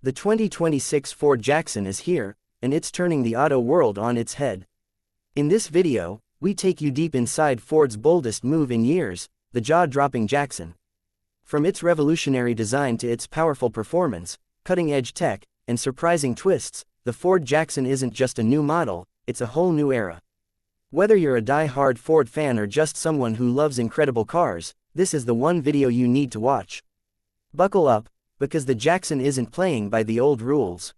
The 2026 Ford Jackson is here, and it's turning the auto world on its head. In this video, we take you deep inside Ford's boldest move in years, the jaw-dropping Jackson. From its revolutionary design to its powerful performance, cutting-edge tech, and surprising twists, the Ford Jackson isn't just a new model, it's a whole new era. Whether you're a die-hard Ford fan or just someone who loves incredible cars, this is the one video you need to watch. Buckle up, because the Jackson isn't playing by the old rules.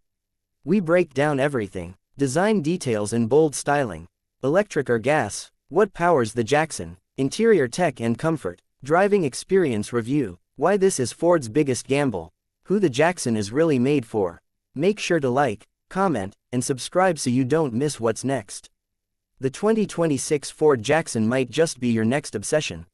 We break down everything: design details and bold styling, electric or gas, what powers the Jackson, interior tech and comfort, driving experience review, why this is Ford's biggest gamble, who the Jackson is really made for. Make sure to like, comment, and subscribe so you don't miss what's next. The 2026 Ford Jackson might just be your next obsession.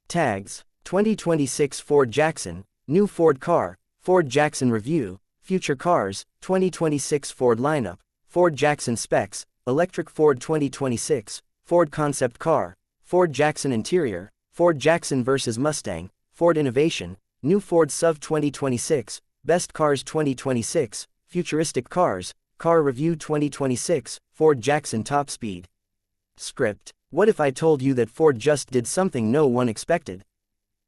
Tags: 2026 Ford Jackson, new Ford car, Ford Jackson review, future cars, 2026 Ford lineup, Ford Jackson specs, electric Ford 2026, Ford concept car, Ford Jackson interior, Ford Jackson vs Mustang, Ford innovation, new Ford SUV 2026, best cars 2026, futuristic cars, car review 2026, Ford Jackson top speed. Script: what if I told you that Ford just did something no one expected?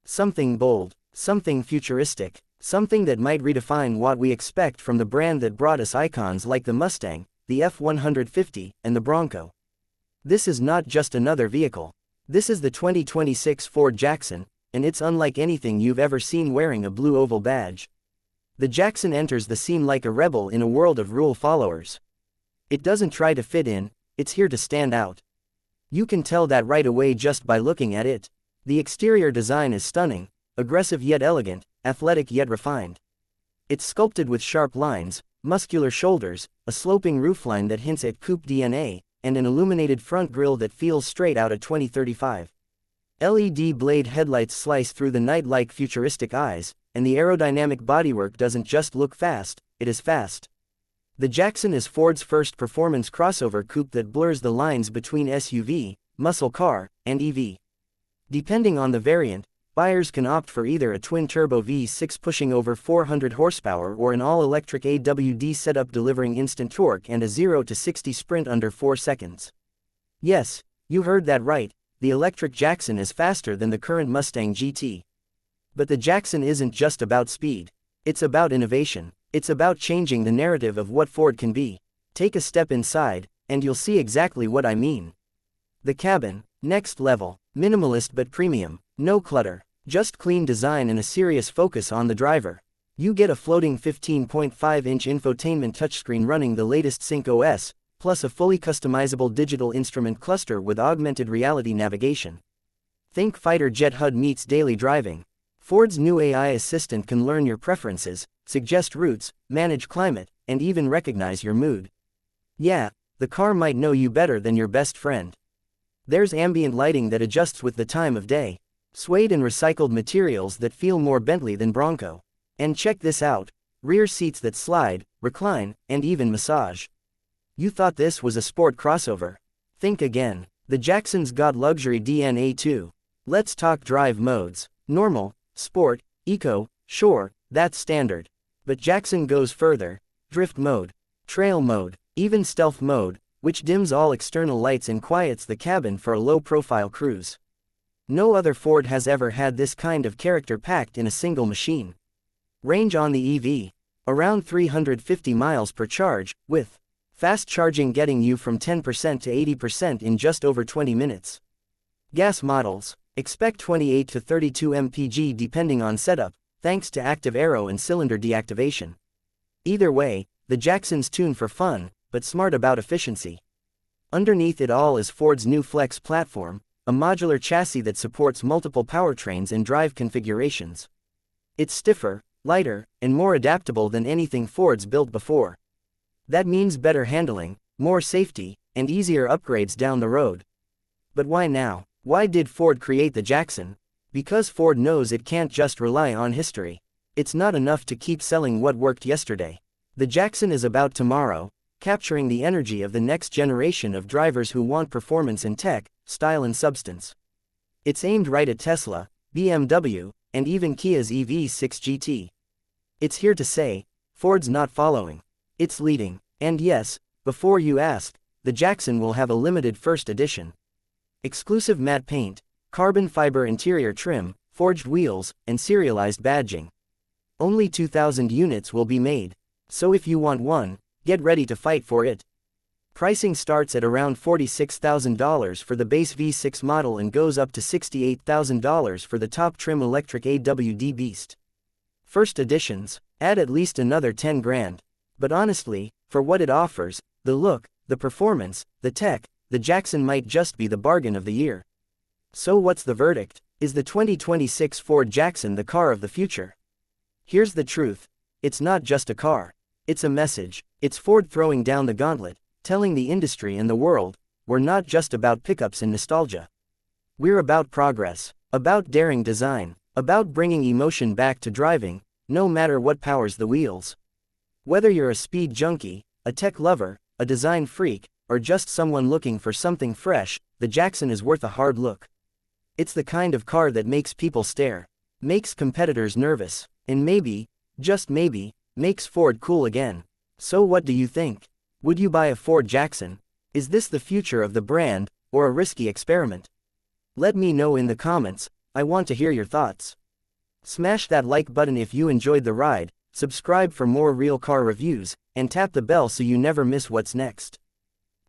Something bold, something futuristic, something that might redefine what we expect from the brand that brought us icons like the Mustang, the F-150, and the Bronco. This is not just another vehicle. This is the 2026 Ford Jackson, and it's unlike anything you've ever seen wearing a blue oval badge. The Jackson enters the scene like a rebel in a world of rule followers. It doesn't try to fit in, it's here to stand out. You can tell that right away just by looking at it. The exterior design is stunning, aggressive yet elegant, athletic yet refined. It's sculpted with sharp lines, muscular shoulders, a sloping roofline that hints at coupe DNA, and an illuminated front grille that feels straight out of 2035. LED blade headlights slice through the night like futuristic eyes, and the aerodynamic bodywork doesn't just look fast, it is fast. The Jackson is Ford's first performance crossover coupe that blurs the lines between SUV, muscle car, and EV. Depending on the variant, buyers can opt for either a twin-turbo V6 pushing over 400 horsepower or an all-electric AWD setup delivering instant torque and a 0 to 60 sprint under 4 seconds. Yes, you heard that right, the electric Jackson is faster than the current Mustang GT. But the Jackson isn't just about speed. It's about innovation. It's about changing the narrative of what Ford can be. Take a step inside, and you'll see exactly what I mean. The cabin, next level, minimalist but premium, no clutter, just clean design and a serious focus on the driver. You get a floating 15.5-inch infotainment touchscreen running the latest Sync OS, plus a fully customizable digital instrument cluster with augmented reality navigation. Think fighter jet HUD meets daily driving. Ford's new AI assistant can learn your preferences, suggest routes, manage climate, and even recognize your mood. Yeah, the car might know you better than your best friend. There's ambient lighting that adjusts with the time of day. Suede and recycled materials that feel more Bentley than Bronco. And check this out: rear seats that slide, recline, and even massage. You thought this was a sport crossover? Think again. The Jackson's got luxury DNA too. Let's talk drive modes. Normal, sport, eco, sure, that's standard. But Jackson goes further: drift mode, trail mode, even stealth mode, which dims all external lights and quiets the cabin for a low-profile cruise. No other Ford has ever had this kind of character packed in a single machine. Range on the EV: around 350 miles per charge, with fast charging getting you from 10% to 80% in just over 20 minutes. Gas models: expect 28 to 32 mpg depending on setup, thanks to active aero and cylinder deactivation. Either way, the Jackson's tuned for fun, but smart about efficiency. Underneath it all is Ford's new Flex platform, a modular chassis that supports multiple powertrains and drive configurations. It's stiffer, lighter, and more adaptable than anything Ford's built before. That means better handling, more safety, and easier upgrades down the road. But why now? Why did Ford create the Jackson? Because Ford knows it can't just rely on history. It's not enough to keep selling what worked yesterday. The Jackson is about tomorrow, capturing the energy of the next generation of drivers who want performance and tech, style and substance. It's aimed right at Tesla, BMW, and even Kia's EV6 GT. It's here to say, Ford's not following. It's leading. And yes, before you ask, the Jackson will have a limited first edition. Exclusive matte paint, carbon fiber interior trim, forged wheels, and serialized badging. Only 2,000 units will be made. So if you want one, get ready to fight for it. Pricing starts at around $46,000 for the base V6 model and goes up to $68,000 for the top trim electric AWD Beast. First editions, add at least another 10 grand. But honestly, for what it offers, the look, the performance, the tech, the Jackson might just be the bargain of the year. So what's the verdict? Is the 2026 Ford Jackson the car of the future? Here's the truth. It's not just a car. It's a message. It's Ford throwing down the gauntlet, telling the industry and the world, we're not just about pickups and nostalgia. We're about progress, about daring design, about bringing emotion back to driving, no matter what powers the wheels. Whether you're a speed junkie, a tech lover, a design freak, or just someone looking for something fresh, the Jackson is worth a hard look. It's the kind of car that makes people stare, makes competitors nervous, and maybe, just maybe, makes Ford cool again. So what do you think? Would you buy a Ford Jackson? Is this the future of the brand, or a risky experiment? Let me know in the comments. I want to hear your thoughts. Smash that like button if you enjoyed the ride, subscribe for more real car reviews, and tap the bell so you never miss what's next.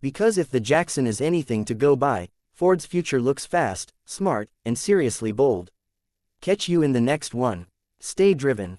Because if the Jackson is anything to go by, Ford's future looks fast, smart, and seriously bold. Catch you in the next one. Stay driven.